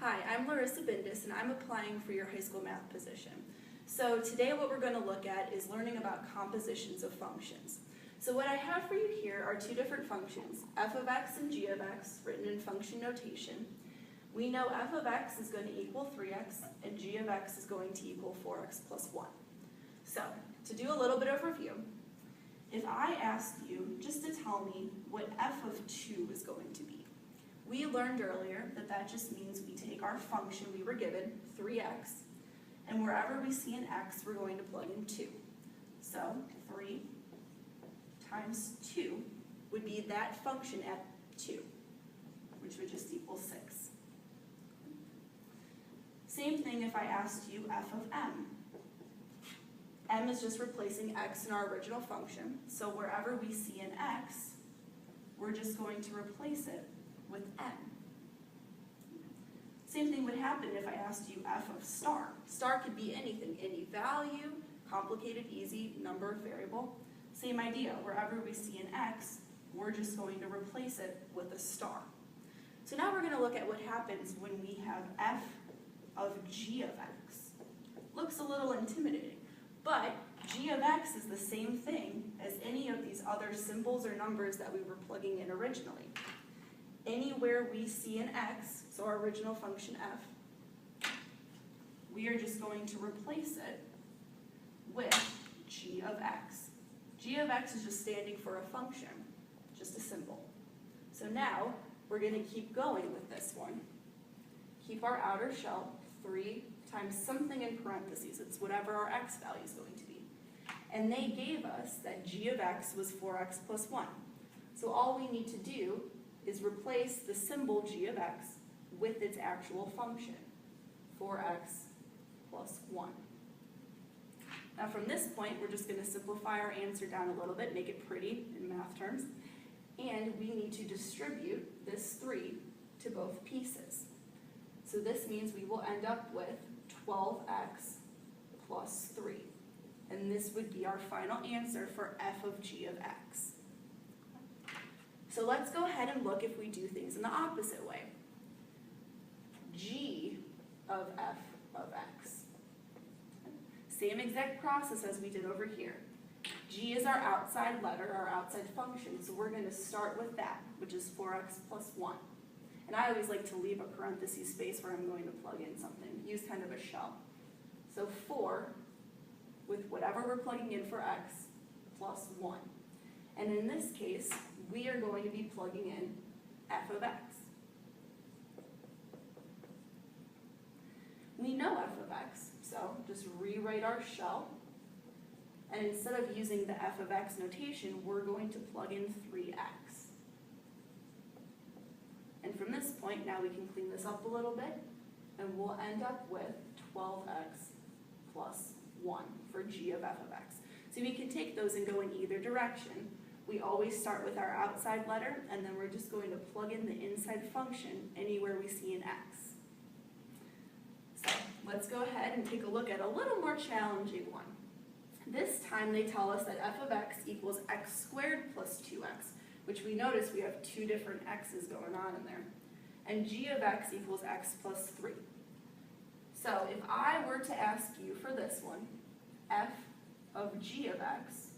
Hi, I'm Laryssa Byndas and I'm applying for your high school math position. So today what we're going to look at is learning about compositions of functions. So what I have for you here are two different functions, f of x and g of x, written in function notation. We know f of x is going to equal 3x and g of x is going to equal 4x plus 1. So to do a little bit of review, if I asked you just to tell me what f of 2 is going to be, we learned earlier that that just means we take our function we were given, 3x, and wherever we see an x, we're going to plug in 2. So 3 times 2 would be that function at 2, which would just equal 6. Same thing if I asked you f of m. M is just replacing x in our original function, so wherever we see an x, we're just going to replace it with n. Same thing would happen if I asked you f of star. Star could be anything, any value, complicated, easy, number, variable. Same idea, wherever we see an x, we're just going to replace it with a star. So now we're going to look at what happens when we have f of g of x. Looks a little intimidating, but g of x is the same thing as any of these other symbols or numbers that we were plugging in originally. Anywhere we see an x, so our original function f, we are just going to replace it with g of x. G of x is just standing for a function, just a symbol. So now we're going to keep going with this one. Keep our outer shell, 3 times something in parentheses. It's whatever our x value is going to be. And they gave us that g of x was 4x plus 1. So all we need to do is replace the symbol g of x with its actual function, 4x plus 1. Now from this point, we're just going to simplify our answer down a little bit, make it pretty in math terms, and we need to distribute this 3 to both pieces. So this means we will end up with 12x plus 3. And this would be our final answer for f of g of x. So let's go ahead and look if we do things in the opposite way. G of f of x. Same exact process as we did over here. G is our outside letter, our outside function, so we're going to start with that, which is 4x plus 1. And I always like to leave a parenthesis space where I'm going to plug in something, use kind of a shell. So 4 with whatever we're plugging in for x plus 1. And in this case, we are going to be plugging in f of x. We know f of x, so just rewrite our shell. And instead of using the f of x notation, we're going to plug in 3x. And from this point, now we can clean this up a little bit, and we'll end up with 12x plus 1 for g of f of x. So we can take those and go in either direction. We always start with our outside letter, and then we're just going to plug in the inside function anywhere we see an x. So let's go ahead and take a look at a little more challenging one. This time they tell us that f of x equals x squared plus 2x, which we notice we have two different x's going on in there. And g of x equals x plus 3. So if I were to ask you for this one, f of g of x,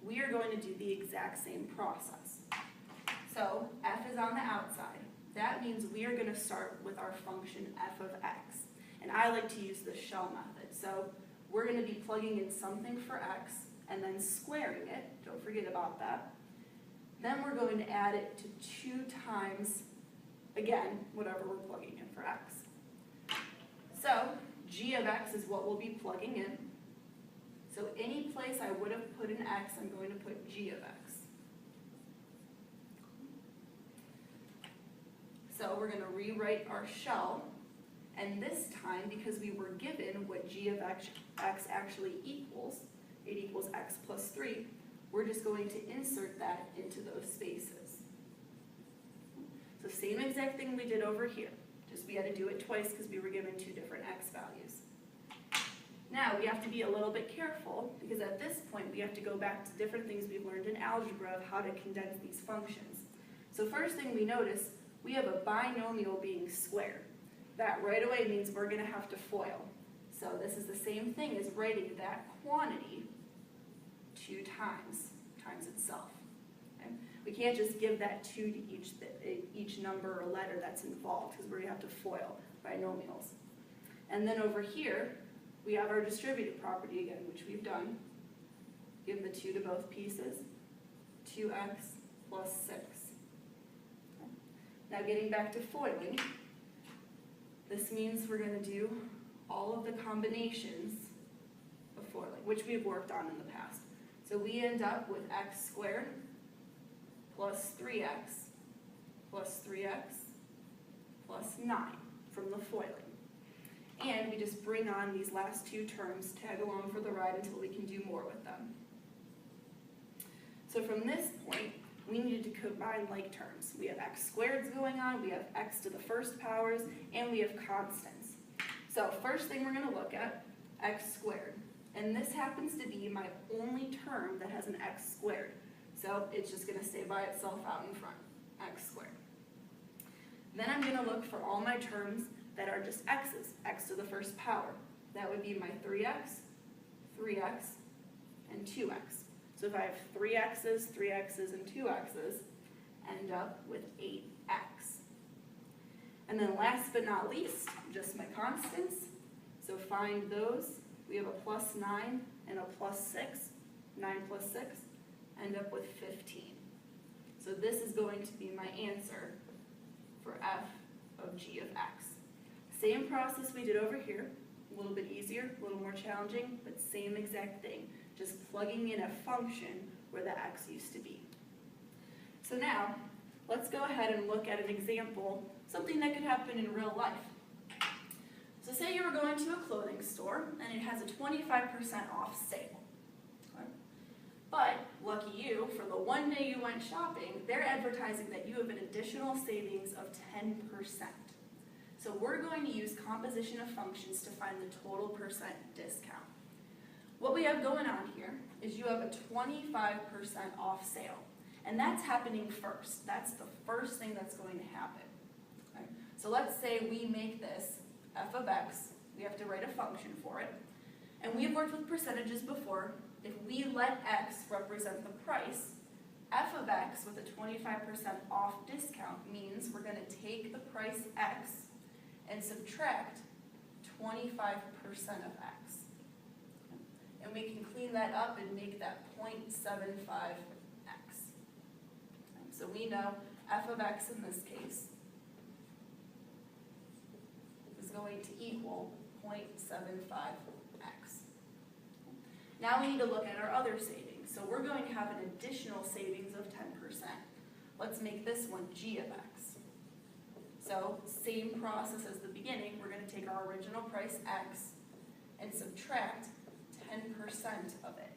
we are going to do the exact same process. So f is on the outside. That means we are going to start with our function f of x. And I like to use the shell method. So we're going to be plugging in something for x and then squaring it. Don't forget about that. Then we're going to add it to 2 times, again, whatever we're plugging in for x. So g of x is what we'll be plugging in. So any place I would have put an x, I'm going to put g of x. So we're going to rewrite our shell, and this time, because we were given what g of x actually equals, it equals x plus 3, we're just going to insert that into those spaces. So same exact thing we did over here, just we had to do it twice because we were given 2 different x values. Now we have to be a little bit careful because at this point we have to go back to different things we've learned in algebra of how to condense these functions. So first thing we notice, we have a binomial being squared. That right away means we're going to have to FOIL. So this is the same thing as writing that quantity 2 times itself. Okay? We can't just give that 2 to each number or letter that's involved, because we're going to have to FOIL binomials. And then over here, we have our distributive property again, which we've done. Give the 2 to both pieces, 2x plus 6. Okay. Now getting back to FOILing, this means we're going to do all of the combinations of FOILing, which we've worked on in the past. So we end up with x squared plus 3x plus 3x plus 9 from the FOILing. And we just bring on these last 2 terms, tag along for the ride until we can do more with them. So from this point, we needed to combine like terms. We have x squareds going on, we have x to the first powers, and we have constants. So first thing we're going to look at, x squared. And this happens to be my only term that has an x squared. So it's just going to stay by itself out in front, x squared. Then I'm going to look for all my terms that are just x's, x to the first power. That would be my 3x, 3x, and 2x. So if I have 3 x's, and 2 x's, end up with 8x. And then last but not least, just my constants. So find those. We have a plus 9 and a plus 6. 9 plus 6, end up with 15. So this is going to be my answer for f of g of x. Same process we did over here, a little bit easier, a little more challenging, but same exact thing, just plugging in a function where the x used to be. So now, let's go ahead and look at an example, something that could happen in real life. So say you were going to a clothing store and it has a 25% off sale. Okay? But, lucky you, for the one day you went shopping, they're advertising that you have an additional savings of 10%. So we're going to use composition of functions to find the total percent discount. What we have going on here is you have a 25% off sale. And that's happening first. That's the first thing that's going to happen. Okay? So let's say we make this f of x. We have to write a function for it. And we've worked with percentages before. If we let x represent the price, f of x with a 25% off discount means we're going to take the price x and subtract 25% of x. And we can clean that up and make that 0.75x. So we know f of x in this case is going to equal 0.75x. Now we need to look at our other savings. So we're going to have an additional savings of 10%. Let's make this one g of x. So same process as the beginning, we're going to take our original price x and subtract 10% of it.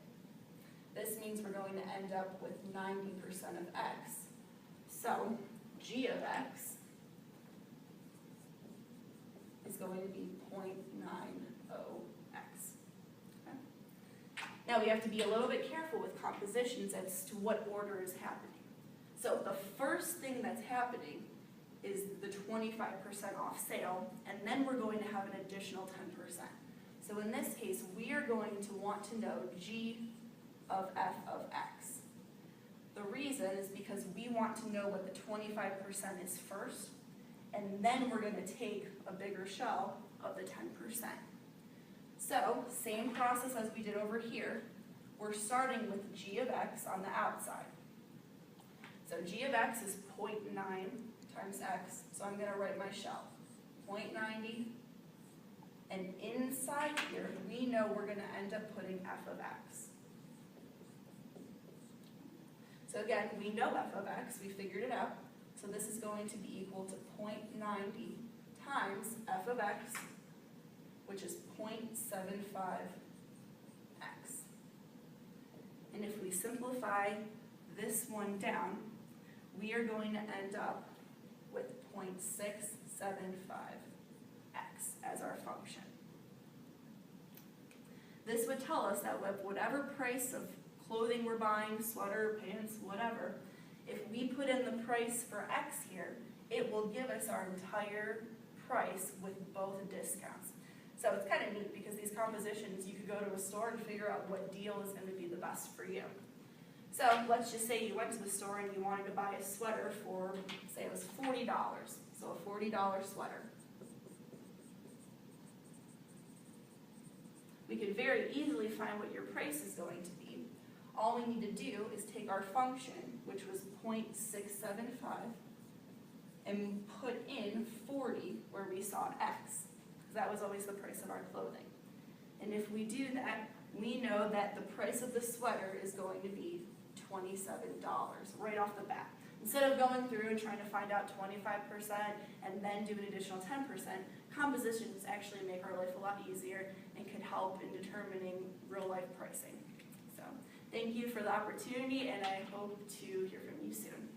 This means we're going to end up with 90% of x. So g of x is going to be 0.90x. Okay? Now we have to be a little bit careful with compositions as to what order is happening. So the first thing that's happening is the 25% off sale, and then we're going to have an additional 10%. So in this case, we are going to want to know g of f of x. The reason is because we want to know what the 25% is first, and then we're going to take a bigger shell of the 10%. So, same process as we did over here. We're starting with g of x on the outside. So g of x is 0.9 times x, so I'm going to write my shell. 0.90, and inside here, we know we're going to end up putting f of x. So again, we know f of x, we figured it out. So this is going to be equal to 0.90 times f of x, which is 0.75x. And if we simplify this one down, we are going to end up with 0.675x as our function. This would tell us that with whatever price of clothing we're buying, sweater, pants, whatever, if we put in the price for x here, it will give us our entire price with both discounts. So it's kind of neat because these compositions, you could go to a store and figure out what deal is going to be the best for you. So let's just say you went to the store and you wanted to buy a sweater for, say it was $40. So a $40 sweater. We could very easily find what your price is going to be. All we need to do is take our function, which was 0.675, and put in 40 where we saw x, because that was always the price of our clothing. And if we do that, we know that the price of the sweater is going to be $27 right off the bat. Instead of going through and trying to find out 25% and then do an additional 10%, compositions actually make our life a lot easier and could help in determining real life pricing. So thank you for the opportunity, and I hope to hear from you soon.